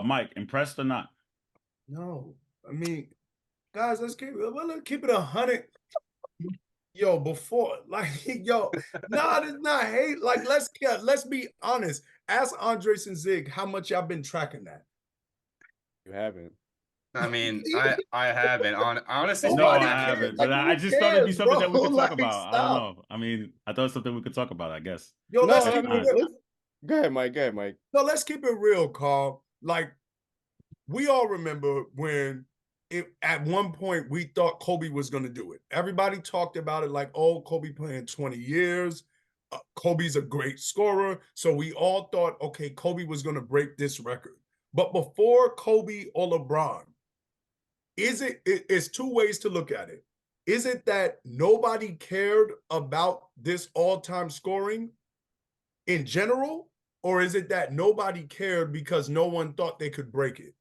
Mike, impressed or not? No, I mean, guys, let's keep it 100. Yo, before yo, nah, it's not hate. Like, let's be honest. Ask Andres and Zig how much y'all been tracking that. You haven't. I mean, See? I haven't. Honestly No, speaking, Nobody I I cares. haven't. haven't. Like, But I who just thought it'd be cares, something bro? that we could talk Like, about. I don't stop. know. I mean, I thought it's something we could talk about, I guess. Yo, No, let's I guess I keep it mean, not. real. go ahead, Mike. Go ahead, Mike. No, let's keep it real, Carl. Like, we all remember when at one point we thought Kobe was going to do it. Everybody talked about it like, oh, Kobe playing 20 years. Kobe's a great scorer. So we all thought, okay, Kobe was going to break this record. But before Kobe or LeBron, it's two ways to look at it. Is it that nobody cared about this all-time scoring in general? Or is it that nobody cared because no one thought they could break it?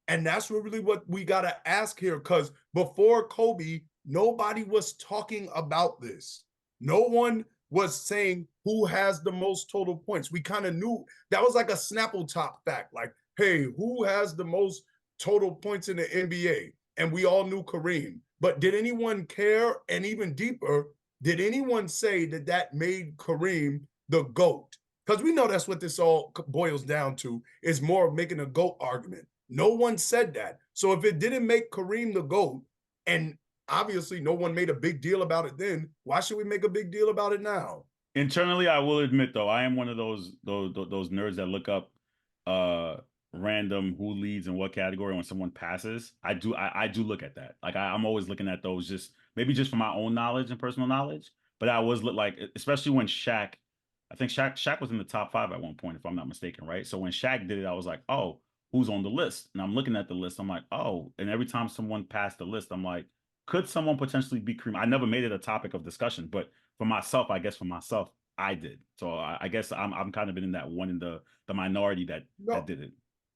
And that's really what we got to ask here, because before Kobe, nobody was talking about this. No one was saying who has the most total points. We kind of knew that was like a Snapple top fact, like, hey, who has the most total points in the NBA? And we all knew Kareem. But did anyone care? And even deeper, did anyone say that that made Kareem the GOAT? Because we know that's what this all boils down to, is more of making a GOAT argument. No one said that. So if it didn't make Kareem the GOAT, and obviously no one made a big deal about it then, why should we make a big deal about it now? Internally, I will admit though, I am one of those nerds that look up uh random who leads in what category when someone passes. I do look at that. Like I'm always looking at those just maybe just for my own knowledge and personal knowledge. But I always look like especially when Shaq, I think Shaq was in the top five at one point, if I'm not mistaken, right? So when Shaq did it, I was like, oh, who's on the list? And I'm looking at the list, I'm like, oh, and every time someone passed the list, I'm like, could someone potentially be Kareem? I never made it a topic of discussion, but for myself, I guess for myself, I did. So I guess I'm kind of been in that one in the minority that No, did it.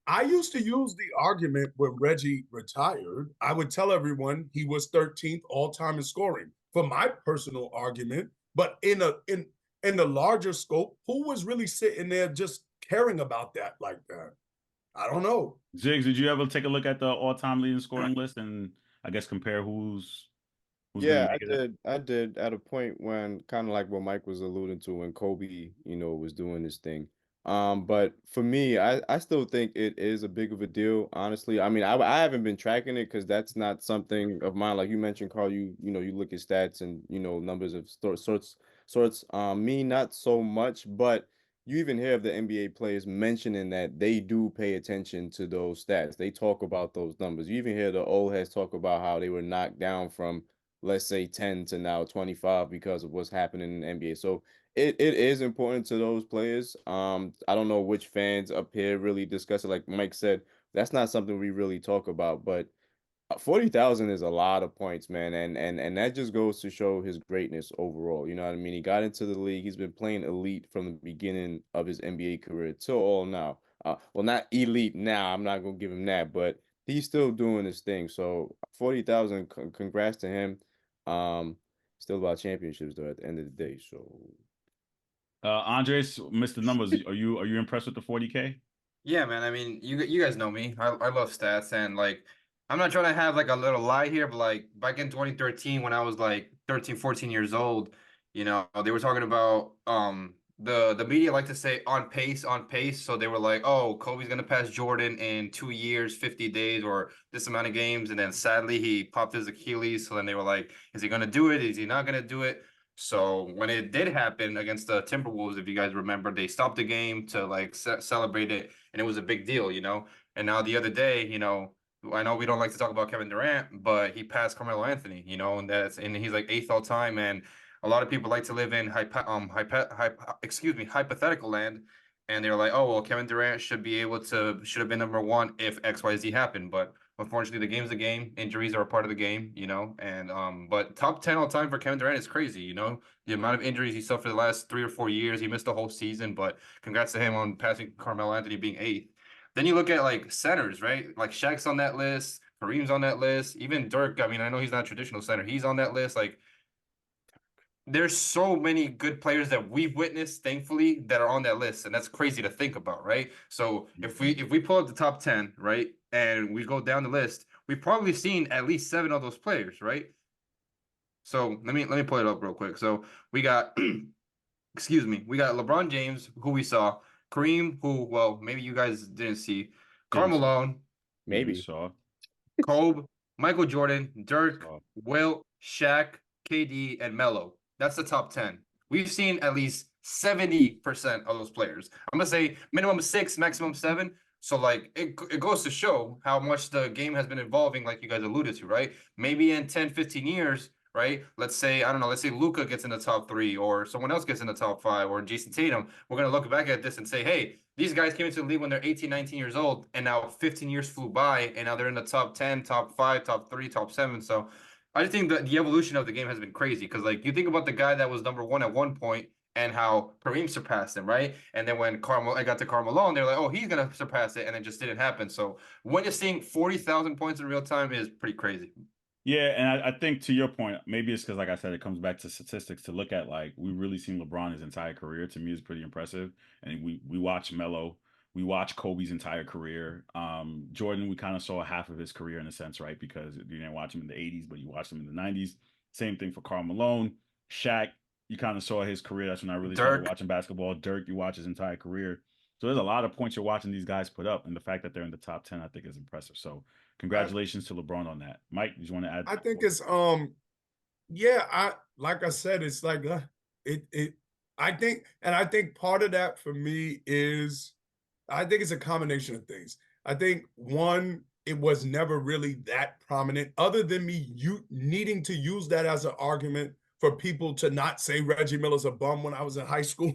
I used to use the argument when Reggie retired. I would tell everyone he was 13th all time in scoring for my personal argument. But in the larger scope, who was really sitting there just caring about that like that? I don't know. Jigs, did you ever take a look at the all-time leading scoring list and I guess compare who's gonna Yeah, make I it? did. I did at a point when kind of like what Mike was alluding to when Kobe, was doing this thing. But for me, I still think it is a big of a deal, honestly. I mean, I haven't been tracking it because that's not something of mine. Like you mentioned, Carl, you look at stats and numbers of sorts. Me not so much, but you even hear of the NBA players mentioning that they do pay attention to those stats. They talk about those numbers. You even hear the old heads talk about how they were knocked down from, let's say, 10 to now 25 because of what's happening in the NBA. So it is important to those players. I don't know which fans up here really discuss it. Like Mike said, that's not something we really talk about, but 40,000 is a lot of points, man, and that just goes to show his greatness overall. You know what I mean? He got into the league. He's been playing elite from the beginning of his NBA career till all now. Well, not elite now. I'm not gonna give him that, but he's still doing his thing. So 40,000, congrats to him. Um, Still about championships though at the end of the day. So Andres, Mr. Numbers, are you impressed with the 40K? Yeah, man. I mean, you guys know me. I love stats and like I'm not trying to have like a little lie here, but like back in 2013 when I was like 13, 14 years old, they were talking about the media like to say on pace, on pace. So they were like, "Oh, Kobe's gonna pass Jordan in 2 years, 50 days, or this amount of games." And then sadly he popped his Achilles. So then they were like, "Is he gonna do it? Is he not gonna do it?" So when it did happen against the Timberwolves, if you guys remember, they stopped the game to like celebrate it, and it was a big deal. And now the other day, I know we don't like to talk about Kevin Durant, but he passed Carmelo Anthony, and he's like eighth all time, and a lot of people like to live in hypothetical land, and they're like, oh well, Kevin Durant should have been number one if XYZ happened, but unfortunately, the game's the game. Injuries are a part of the game. And but top 10 all time for Kevin Durant is crazy. The amount of injuries he suffered the last 3 or 4 years. He missed the whole season, but congrats to him on passing Carmelo Anthony being eighth. Then you look at like centers, right? Like Shaq's on that list, Kareem's on that list, even Dirk. I mean, I know he's not a traditional center. He's on that list. Like there's so many good players that we've witnessed, thankfully, that are on that list, and that's crazy to think about, right? So if we pull up the top 10, right, and we go down the list, we've probably seen at least 7 of those players, right? So let me pull it up real quick. So we got excuse me, we got LeBron James, who we saw, Kareem, who, well, maybe you guys didn't see, Karl Didn't see. Malone, Maybe. Saw. Kobe, Michael Jordan, Dirk, Saw. Wilt, Shaq, KD, and Melo. That's the top 10. We've seen at least 70% of those players. I'm gonna say minimum 6, maximum 7. So like it goes to show how much the game has been evolving, like you guys alluded to, right? Maybe in 10, 15 years, right? Let's say, I don't know, let's say Luka gets in the top 3 or someone else gets in the top 5 or Jason Tatum. We're going to look back at this and say, hey, these guys came into the league when they're 18, 19 years old, and now 15 years flew by, and now they're in the top 10, top 5, top 3, top 7. So I just think that the evolution of the game has been crazy because, like, you think about the guy that was number 1 at one point and how Kareem surpassed him, right? And then when I got to Karl Malone, they're like, oh, he's going to surpass it, and it just didn't happen. So when you're seeing 40,000 points in real time is pretty crazy. Yeah, and I think to your point, maybe it's because, like I said, it comes back to statistics to look at. Like, we've really seen LeBron his entire career. To me, is pretty impressive. And we watch Melo, we watch Kobe's entire career. Jordan, we kind of saw half of his career in a sense, right? Because you didn't watch him in the '80s, but you watched him in the '90s. Same thing for Karl Malone, Shaq. You kind of saw his career. That's when I really started watching basketball. Dirk, you watch his entire career. So there's a lot of points you're watching these guys put up, and the fact that they're in the top 10, I think, is impressive. So congratulations to LeBron on that. Mike, did you want to add? I think it's yeah, like I said, it's like I think part of that for me is I think it's a combination of things. I think one, it was never really that prominent, other than me needing to use that as an argument for people to not say Reggie Miller's a bum when I was in high school.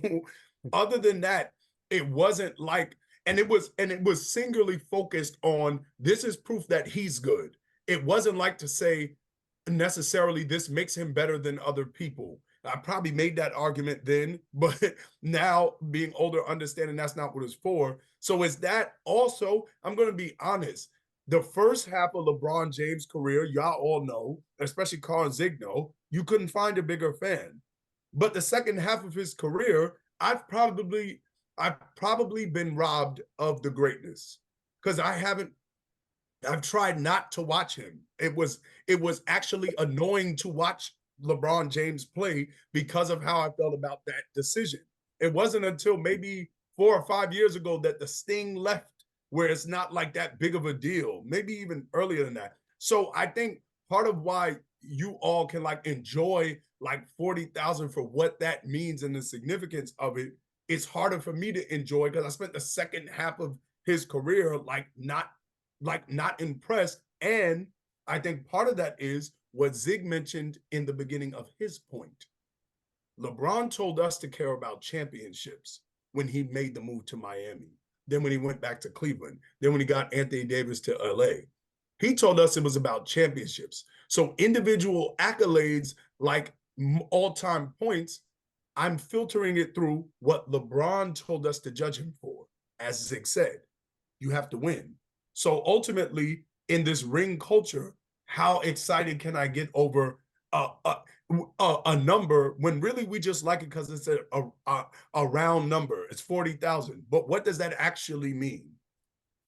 Other than that, it wasn't like, and it was singularly focused on this is proof that he's good. It wasn't like to say necessarily this makes him better than other people. I probably made that argument then, but now being older, understanding that's not what it's for. So is that also, I'm going to be honest, the first half of LeBron James' career, y'all all know, especially Carl and Zig know, you couldn't find a bigger fan. But the second half of his career, I've probably been robbed of the greatness because I've tried not to watch him. It was actually annoying to watch LeBron James play because of how I felt about that decision. It wasn't until maybe 4 or 5 years ago that the sting left, where it's not like that big of a deal, maybe even earlier than that. So I think part of why you all can like enjoy like 40,000 for what that means and the significance of it, it's harder for me to enjoy because I spent the second half of his career not impressed. And I think part of that is what Zig mentioned in the beginning of his point. LeBron told us to care about championships when he made the move to Miami. Then when he went back to Cleveland, then when he got Anthony Davis to LA, he told us it was about championships. So individual accolades like all-time points, I'm filtering it through what LeBron told us to judge him for. As Zig said, you have to win. So ultimately, in this ring culture, how excited can I get over a number when really we just like it because it's a round number? It's 40,000. But what does that actually mean?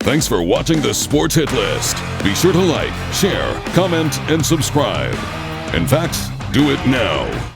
Thanks for watching the Sports Hit List. Be sure to like, share, comment, and subscribe. In fact, do it now.